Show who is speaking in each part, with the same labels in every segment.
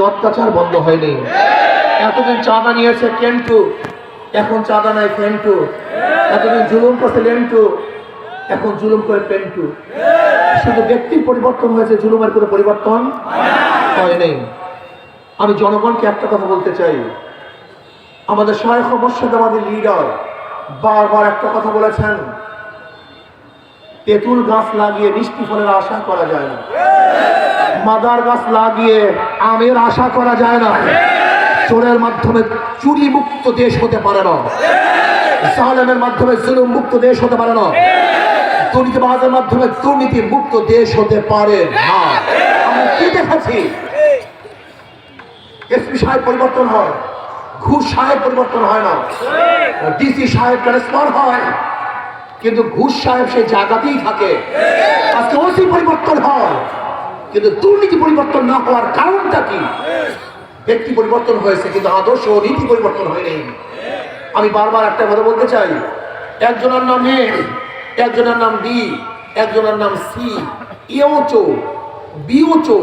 Speaker 1: অত্যাচার বন্ধ হয়নি। এতদিন চাঁদা নিয়েছে কেন্টু, এখন চাঁদা নাই ফেন্টু। এতদিন জুলুম করছে লেন্টু, এখন জুলুম করে পেন্টু। শুধু ব্যক্তির পরিবর্তন হয়েছে, জুলুমের কোনো পরিবর্তন হয়নি। আমি জনগণকে একটা কথা বলতে চাই, আমাদের শায়খ মুর্শিদাবাদের লিডার বারবার একটা কথা বলেছেন, তেঁতুল গাছ লাগিয়ে মিষ্টি ফলের আশা করা যায় না, মাদার গাছ লাগিয়ে আমের আশা করা যায় না। চোরের মাধ্যমে চুরি মুক্ত দেশ হতে পারে না, জালেমের মাধ্যমে জুলুম মুক্ত দেশ হতে পারে না, দুর্নীতিবাজের মাধ্যমে দুর্নীতি মুক্ত দেশ হতে পারে না। আমরা কি দেখেছি? এসপি সাহেব পরিবর্তন হয়, ঘুষ সাহেব পরিবর্তন হয় না, ডিসি সাহেব ট্রান্সফার হয়, কিন্তু ঘুষ সাহেব সেই জায়গাতেই থাকে। আজকে ওসি পরিবর্তন হয়, কিন্তু দুর্নীতি পরিবর্তন না হওয়ার কারণটা কি? ব্যক্তি পরিবর্তন হয়েছে, কিন্তু আদর্শ ও নীতি পরিবর্তন হয়নি। আমি বারবার একটা কথা বলতে চাই, একজনের নাম এ, একজনের নাম বি, একজনের নাম সি। এও চো, বিও চো,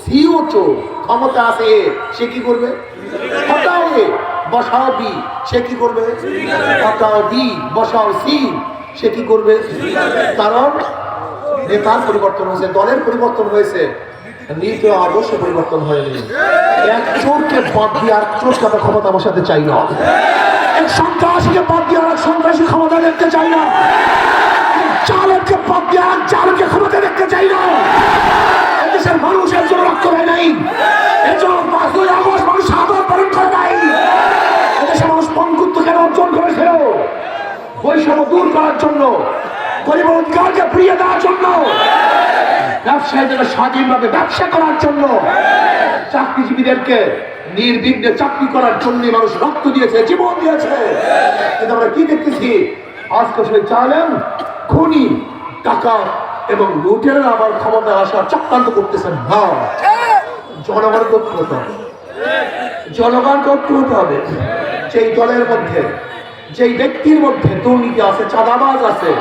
Speaker 1: সিও চো। ক্ষমতা আছে এ, সে কি করবে? হটাও এ, বসাও বি, সে কি করবে? হটাও বি, বসাও সি, সে কি করবে? কারণ নেতার পরিবর্তন হয়েছে, দলের পরিবর্তন হয়েছে, নীতি ও আদর্শ পরিবর্তন হয়নি। এক চোরকে বাদ দিয়ে আর চোরকে আমরা ক্ষমতা বসাতে চাই না, এক সন্ত্রাসীকে বাদ দিয়ে আর সন্ত্রাসী ক্ষমতা দেখতে চাই না, চালককে বাদ দিয়ে আর চালককে ক্ষমতা দেখতে চাই না। এদেশের মানুষের জন্য রক্ত হয় নাই, এজন্য 5ই আগস্ট মানুষ সাধারণ পালন করে নাই। এদেশের মানুষ বন্ধুত্ব কেন অর্জন করেছিল? বৈষম্য দূর করার জন্য, গরিবের অধিকারকে ফিরিয়ে দেওয়ার জন্য, ব্যবসায়ীদের স্বাধীনভাবে ব্যবসা করার জন্য, চাকরিজীবীদেরকে নির্বিঘ্নে চাকরি করার জন্য মানুষ রক্ত দিয়েছে, জীবন দিয়েছে। কিন্তু আমরা কি দেখতেছি? আজকে সেই চালেন খুনি, টাকা এবং লুটের আবার ক্ষমতা আসার চক্রান্ত করতেছেন। না, জনগণকে ঐক্য হতে হবে, জনগণকে ঐক্য হতে হবে। যেই দলের মধ্যে, যেই ব্যক্তির মধ্যে দুর্নীতি আছে, চাঁদাবাজ আছে,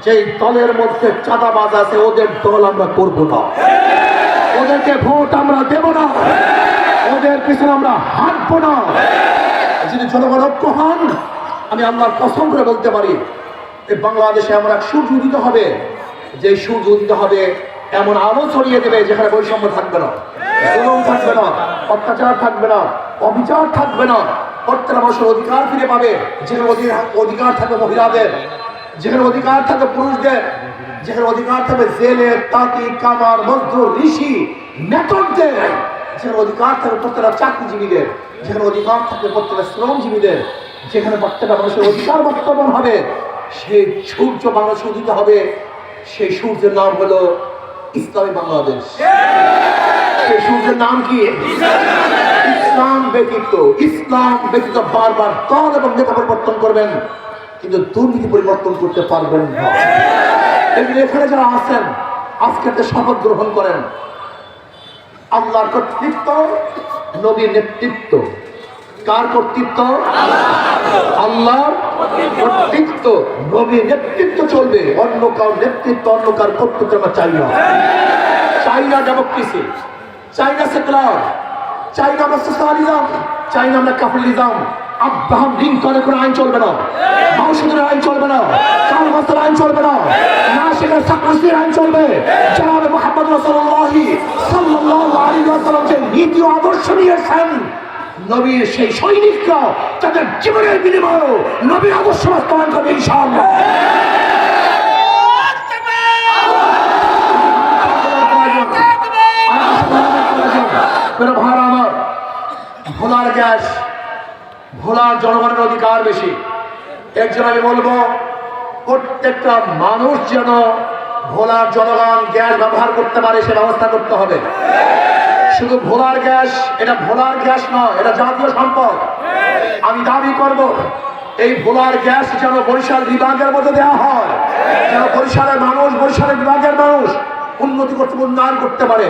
Speaker 1: যেই দলের মধ্যে চাঁদাবাজ আছে, ওদের দল আমরা করব না, ওদেরকে ভোট আমরা দেব না, ওদের পিছনে আমরা হাঁটবো না। যদি জনগণ ঐক্য হন, আমি আল্লাহর কসম করে বলতে পারি, এই বাংলাদেশে এমন এক সূর্য উদিত হবে, যে সূর্য উদিত হবে এমন আলো ছড়িয়ে দেবে, যেখানে বৈষম্য থাকবে না, জুলুম থাকবে না, অত্যাচার থাকবে না, অবিচার থাকবে না। প্রত্যেকটা মানুষের অধিকার ফিরে পাবে। যেখানে অধিকার থাকবে মহিলাদের, যেখানে অধিকার থাকবে পুরুষদের, যেখানে অধিকার থাকবে জেলের, তাঁতি, কামার, মজদুর, ঋষি, মেথরদের, যেখানে অধিকার থাকবে প্রত্যেকটা চাকরিজীবীদের, যেখানে অধিকার থাকবে প্রত্যেকটা শ্রমজীবীদের, যেখানে প্রত্যেকটা মানুষের অধিকার বর্তমান হবে, সেই সূর্য বাংলাদেশে উদিত হবে। সেই সূর্যের নাম হলো ইসলামী বাংলাদেশ। সেই সূর্যের নাম কি? ইসলাম ব্যতীত, ইসলাম ব্যতীত বারবার দল এবং নেতা পরিবর্তন করবেন, কিন্তু দুর্নীতি পরিবর্তন করতে পারবেন না। এখানে যারা আছেন, আজকে শপথ গ্রহণ করেন, আল্লাহর কর্তৃত্ব, নবীর নেতৃত্ব। কার কর্তৃত্ব? আল্লাহর কর্তৃত্ব, নবীর নেতৃত্ব চলবে। অন্য কার নেতৃত্ব, অন্য কার কর্তৃত্ব আমরা চাই না। চাই না ডেমোক্রেসি, চাই না সেকুলার, চাই না আমরা সোশ্যালিজম, চাই না আমরা ক্যাপিটালিজম। আব্রাহাম লিঙ্কনের কোনো আইন চলবে না, মাউসুদের আইন চলবে না, কার্ল মার্ক্সের আইন চলবে না, নাসিরের সাকরাসির আইন চলবে। জনাবে মুহাম্মদ রাসূলুল্লাহ সাল্লাল্লাহু আলাইহি ওয়াসাল্লাম যে নীতি ও আদর্শ নিয়েছেন, নবীর সেই সৈনিকরা তাদের জীবনের বিনিময়ে নবীর আদর্শ বাস্তবায়ন করবে ইনশাআল্লাহ। ভাড়া আমার ভোলার গ্যাস, ভোলার জনগণের অধিকার বেশি। একজন আমি বলবো, প্রত্যেকটা মানুষ যেন ভোলার জনগণ গ্যাস ব্যবহার করতে পারে, সে ব্যবস্থা করতে হবে। শুধু ভোলার গ্যাস, এটা ভোলার গ্যাস নয়, এটা জাতীয় সম্পদ। আমি দাবি করব, এই ভোলার গ্যাস যেন বরিশাল বিভাগের মধ্যে দেওয়া হয়, যেন বরিশালের মানুষ, বরিশালের বিভাগের মানুষ উন্নতি করতে, উন্নয়ন করতে পারে।